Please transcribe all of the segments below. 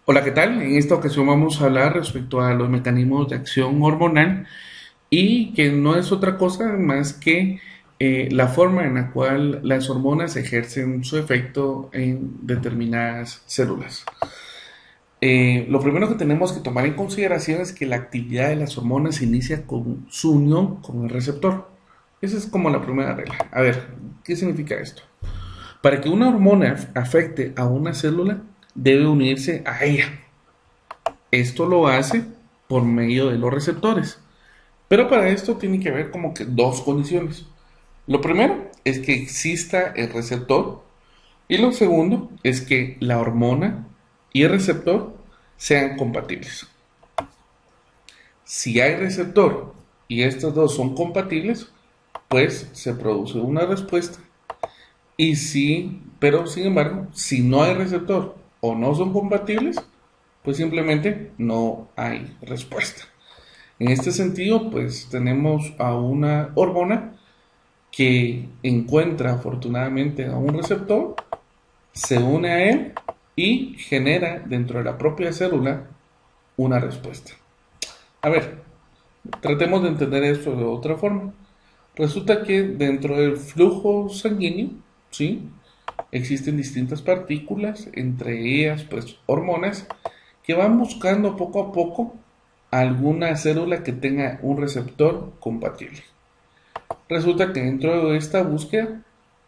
Hola, ¿qué tal? En esta ocasión vamos a hablar respecto a los mecanismos de acción hormonal y que no es otra cosa más que la forma en la cual las hormonas ejercen su efecto en determinadas células. Lo primero que tenemos que tomar en consideración es que la actividad de las hormonas inicia con su unión con el receptor. Esa es como la primera regla. A ver, ¿qué significa esto? Para que una hormona afecte a una célula, debe unirse a ella. Esto lo hace por medio de los receptores. Pero para esto tiene que haber como que dos condiciones. Lo primero es que exista el receptor y lo segundo es que la hormona y el receptor sean compatibles. Si hay receptor y estos dos son compatibles, pues se produce una respuesta. Y si, pero sin embargo, si no hay receptor o no son compatibles, pues simplemente no hay respuesta. En este sentido, pues tenemos a una hormona que encuentra afortunadamente a un receptor, se une a él y genera dentro de la propia célula una respuesta. A ver, tratemos de entender esto de otra forma. Resulta que dentro del flujo sanguíneo, ¿sí? Existen distintas partículas, entre ellas pues hormonas, que van buscando poco a poco alguna célula que tenga un receptor compatible. Resulta que dentro de esta búsqueda,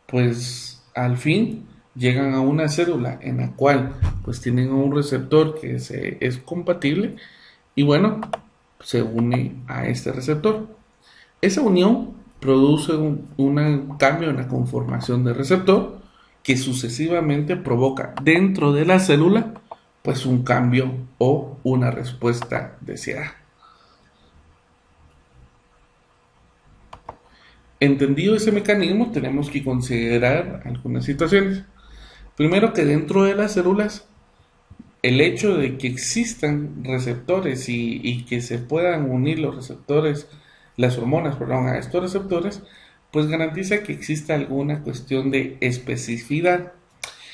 pues al fin llegan a una célula en la cual pues tienen un receptor que es compatible y bueno, se une a este receptor. Esa unión produce un cambio en la conformación del receptor que sucesivamente provoca dentro de la célula pues un cambio o una respuesta deseada. Entendido ese mecanismo, tenemos que considerar algunas situaciones. Primero que dentro de las células, el hecho de que existan receptores y que se puedan unir los receptores, las hormonas, perdón, a estos receptores, pues garantiza que exista alguna cuestión de especificidad.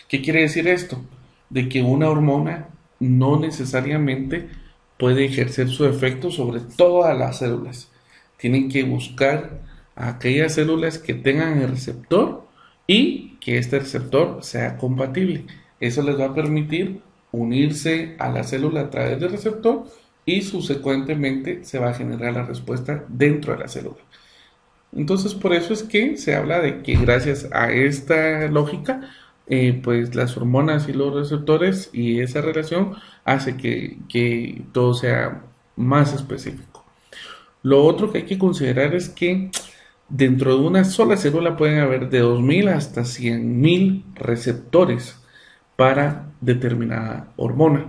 ¿Qué quiere decir esto? De que una hormona no necesariamente puede ejercer su efecto sobre todas las células. Tienen que buscar a aquellas células que tengan el receptor y que este receptor sea compatible. Eso les va a permitir unirse a la célula a través del receptor y subsecuentemente se va a generar la respuesta dentro de la célula. Entonces, por eso es que se habla de que gracias a esta lógica, pues las hormonas y los receptores y esa relación hace que todo sea más específico. Lo otro que hay que considerar es que dentro de una sola célula pueden haber de 2000 hasta 100.000 receptores para determinada hormona.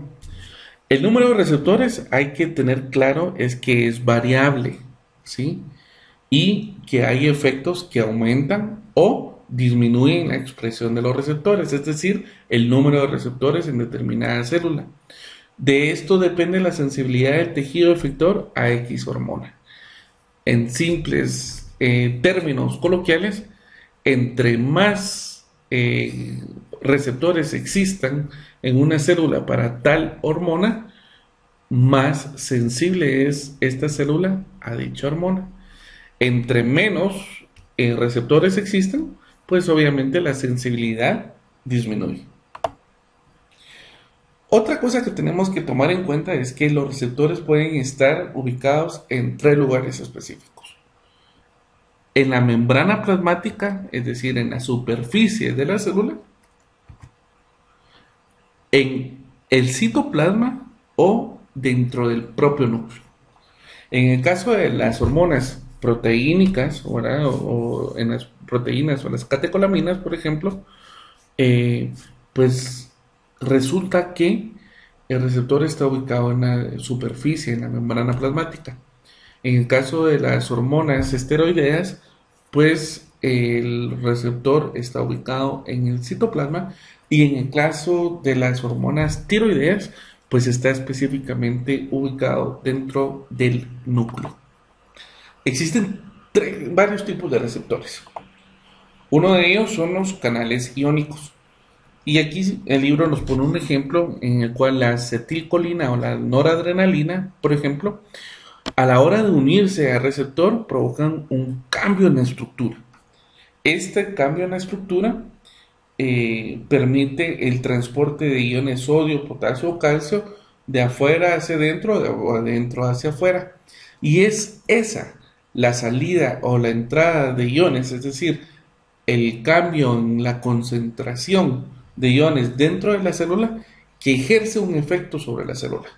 El número de receptores hay que tener claro es que es variable, ¿sí? Y que hay efectos que aumentan o disminuyen la expresión de los receptores, es decir, el número de receptores en determinada célula. De esto depende la sensibilidad del tejido efector a X hormona. En simples términos coloquiales, entre más receptores existan en una célula para tal hormona, más sensible es esta célula a dicha hormona. Entre menos receptores existen, pues obviamente la sensibilidad disminuye. Otra cosa que tenemos que tomar en cuenta es que los receptores pueden estar ubicados en tres lugares específicos. En la membrana plasmática, es decir, en la superficie de la célula, en el citoplasma o dentro del propio núcleo. En el caso de las hormonas proteínicas, ¿verdad? O en las proteínas o las catecolaminas, por ejemplo, eh, pues resulta que el receptor está ubicado en la superficie, en la membrana plasmática. En el caso de las hormonas esteroideas, pues el receptor está ubicado en el citoplasma y en el caso de las hormonas tiroideas, pues está específicamente ubicado dentro del núcleo. Existen varios tipos de receptores. Uno de ellos son los canales iónicos. Y aquí el libro nos pone un ejemplo en el cual la acetilcolina o la noradrenalina, por ejemplo, a la hora de unirse al receptor provocan un cambio en la estructura. Este cambio en la estructura permite el transporte de iones sodio, potasio o calcio de afuera hacia adentro o adentro hacia afuera. Y es esa la salida o la entrada de iones, es decir, el cambio en la concentración de iones dentro de la célula que ejerce un efecto sobre la célula.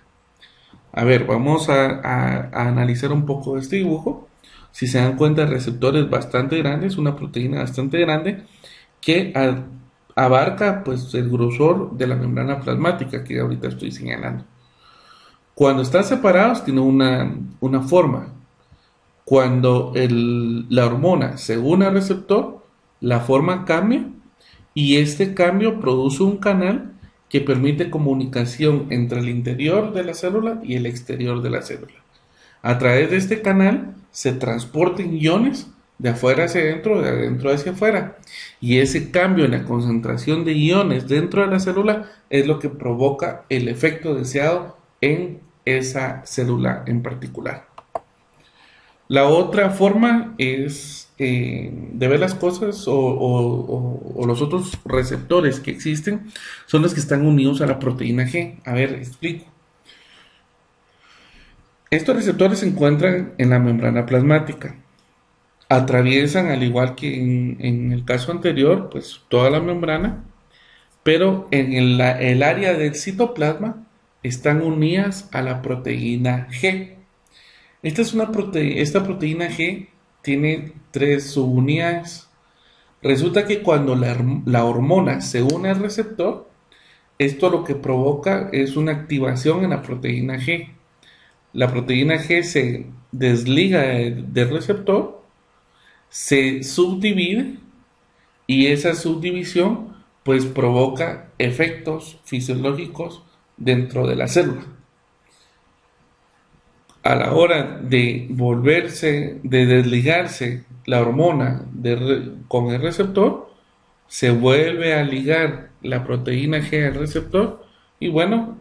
A ver, vamos a analizar un poco este dibujo. Si se dan cuenta, receptores bastante grandes, una proteína bastante grande que abarca pues el grosor de la membrana plasmática que ahorita estoy señalando. Cuando están separados tiene una forma. Cuando la hormona se une al receptor, la forma cambia y este cambio produce un canal que permite comunicación entre el interior de la célula y el exterior de la célula. A través de este canal se transportan iones de afuera hacia adentro, de adentro hacia afuera. Y ese cambio en la concentración de iones dentro de la célula es lo que provoca el efecto deseado en esa célula en particular. La otra forma es de ver las cosas o los otros receptores que existen son los que están unidos a la proteína G. A ver, explico. Estos receptores se encuentran en la membrana plasmática. Atraviesan, al igual que en el caso anterior, pues toda la membrana, pero en el área del citoplasma están unidas a la proteína G. Esta proteína G tiene tres subunidades. Resulta que cuando la hormona se une al receptor, esto lo que provoca es una activación en la proteína G. La proteína G se desliga del receptor, se subdivide y esa subdivisión pues provoca efectos fisiológicos dentro de la célula. A la hora de de desligarse la hormona con el receptor, se vuelve a ligar la proteína G al receptor y bueno,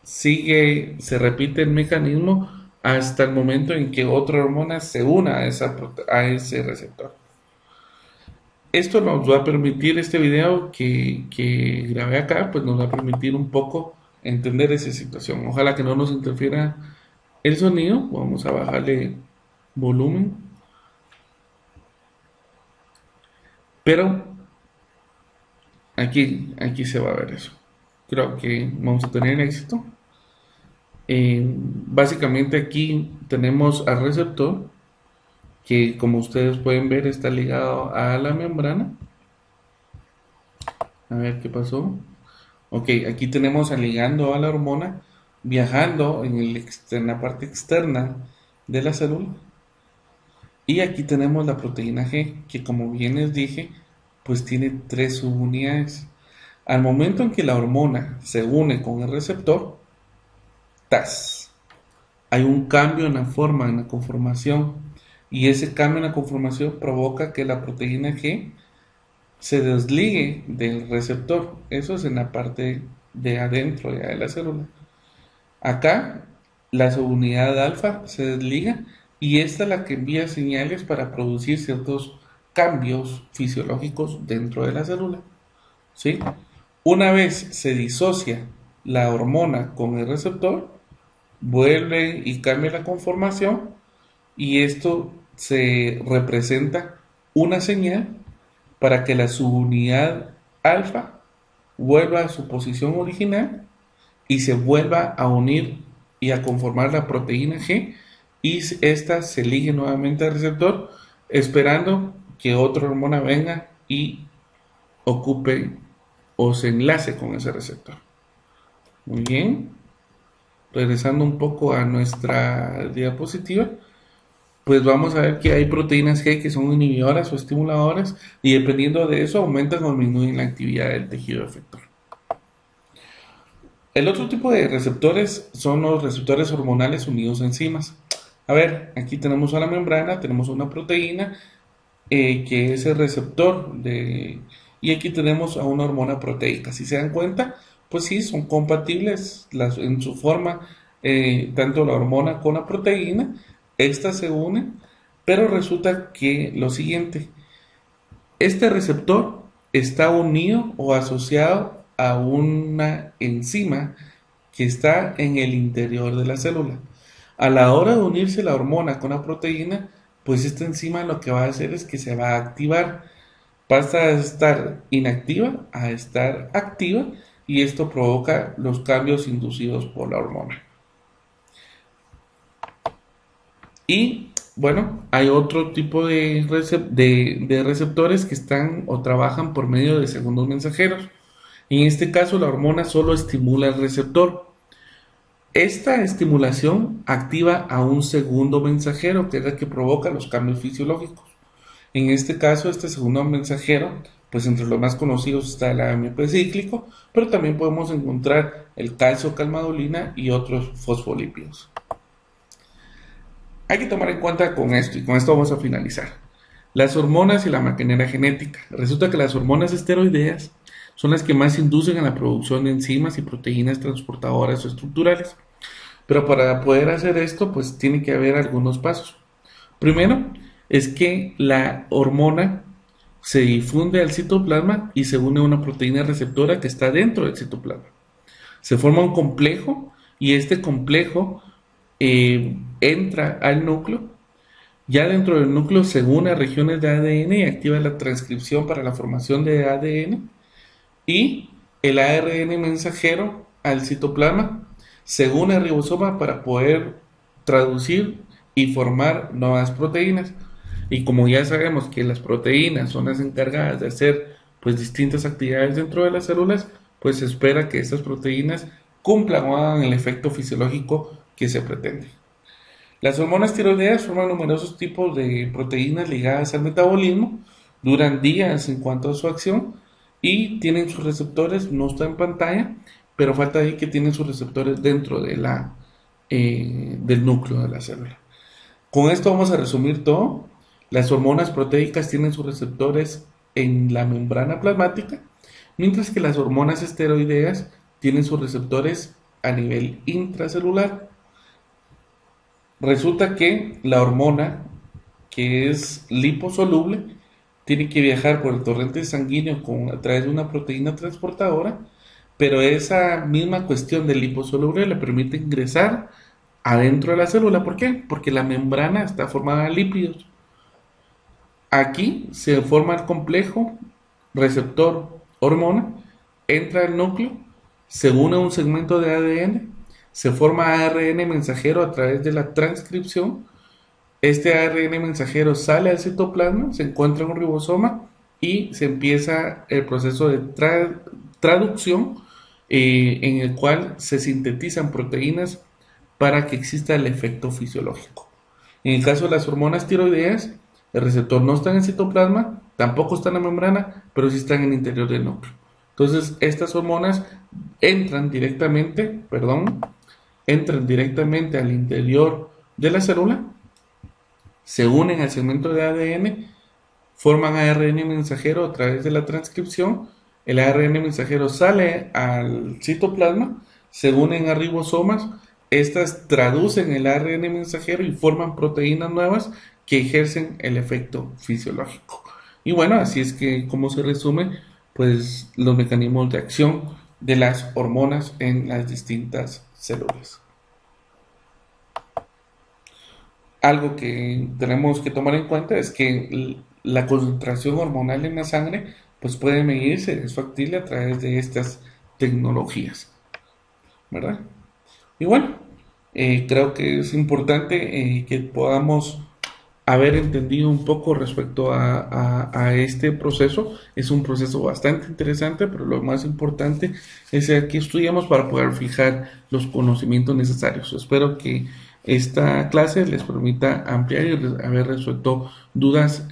se repite el mecanismo hasta el momento en que otra hormona se una a ese receptor. Esto nos va a permitir, este video que grabé acá, pues nos va a permitir un poco entender esa situación. Ojalá que no nos interfiera el sonido. Vamos a bajarle volumen. Pero aquí se va a ver eso. Creo que vamos a tener éxito. Básicamente aquí tenemos al receptor que, como ustedes pueden ver, está ligado a la membrana. A ver qué pasó. Ok, aquí tenemos al ligando a la hormona viajando en la parte externa de la célula. Y aquí tenemos la proteína G, que como bien les dije, pues tiene tres subunidades. Al momento en que la hormona se une con el receptor, ¡tas! Hay un cambio en la forma, en la conformación. Y ese cambio en la conformación provoca que la proteína G se desligue del receptor. Eso es en la parte de adentro ya de la célula. Acá la subunidad alfa se desliga y esta es la que envía señales para producir ciertos cambios fisiológicos dentro de la célula. ¿Sí? Una vez se disocia la hormona con el receptor, vuelve y cambia la conformación y esto se representa una señal para que la subunidad alfa vuelva a su posición original y se vuelva a unir y a conformar la proteína G y esta se ligue nuevamente al receptor esperando que otra hormona venga y ocupe o se enlace con ese receptor. Muy bien, regresando un poco a nuestra diapositiva, pues vamos a ver que hay proteínas G que son inhibidoras o estimuladoras y dependiendo de eso aumentan o disminuyen la actividad del tejido efector. El otro tipo de receptores son los receptores hormonales unidos a enzimas. A ver, aquí tenemos a la membrana, tenemos una proteína que es el receptor y aquí tenemos a una hormona proteica. Si se dan cuenta, pues sí, son compatibles en su forma, tanto la hormona con la proteína, estas se unen, pero resulta que lo siguiente, este receptor está unido o asociado a una enzima que está en el interior de la célula. A la hora de unirse la hormona con la proteína, pues esta enzima lo que va a hacer es que se va a activar. Pasa de estar inactiva a estar activa y esto provoca los cambios inducidos por la hormona. Y bueno, hay otro tipo de receptores que están o trabajan por medio de segundos mensajeros. En este caso, la hormona solo estimula el receptor. Esta estimulación activa a un segundo mensajero, que es el que provoca los cambios fisiológicos. En este caso, este segundo mensajero, pues entre los más conocidos está el AMP cíclico, pero también podemos encontrar el calcio-calmadolina y otros fosfolípidos. Hay que tomar en cuenta con esto, y con esto vamos a finalizar. Las hormonas y la maquinaria genética. Resulta que las hormonas esteroideas son las que más inducen a la producción de enzimas y proteínas transportadoras o estructurales. Pero para poder hacer esto, pues tiene que haber algunos pasos. Primero, es que la hormona se difunde al citoplasma y se une a una proteína receptora que está dentro del citoplasma. Se forma un complejo y este complejo entra al núcleo. Ya dentro del núcleo se une a regiones de ADN y activa la transcripción para la formación de ADN y el ARN mensajero al citoplasma se une al ribosoma para poder traducir y formar nuevas proteínas. Y como ya sabemos que las proteínas son las encargadas de hacer pues distintas actividades dentro de las células, pues se espera que estas proteínas cumplan o hagan el efecto fisiológico que se pretende. Las hormonas tiroideas forman numerosos tipos de proteínas ligadas al metabolismo, duran días en cuanto a su acción y tienen sus receptores, no está en pantalla, pero falta ahí que tienen sus receptores dentro de del núcleo de la célula. Con esto vamos a resumir todo. Las hormonas proteicas tienen sus receptores en la membrana plasmática, mientras que las hormonas esteroideas tienen sus receptores a nivel intracelular. Resulta que la hormona, que es liposoluble, tiene que viajar por el torrente sanguíneo a través de una proteína transportadora, pero esa misma cuestión del liposoluble le permite ingresar adentro de la célula. ¿Por qué? Porque la membrana está formada de lípidos. Aquí se forma el complejo receptor hormona, entra al núcleo, se une a un segmento de ADN, se forma ARN mensajero a través de la transcripción. Este ARN mensajero sale al citoplasma, se encuentra en un ribosoma y se empieza el proceso de traducción en el cual se sintetizan proteínas para que exista el efecto fisiológico. En el caso de las hormonas tiroideas, el receptor no está en el citoplasma, tampoco está en la membrana, pero sí está en el interior del núcleo. Entonces, estas hormonas entran directamente al interior de la célula, se unen al segmento de ADN, forman ARN mensajero a través de la transcripción, el ARN mensajero sale al citoplasma, se unen a ribosomas, estas traducen el ARN mensajero y forman proteínas nuevas que ejercen el efecto fisiológico. Y bueno, así es que como se resume, pues los mecanismos de acción de las hormonas en las distintas células. Algo que tenemos que tomar en cuenta es que la concentración hormonal en la sangre pues puede medirse, es factible a través de estas tecnologías, ¿verdad? Y bueno, creo que es importante que podamos haber entendido un poco respecto a este proceso. Es un proceso bastante interesante, pero lo más importante es que estudiamos para poder fijar los conocimientos necesarios. Espero que esta clase les permita ampliar y haber resuelto dudas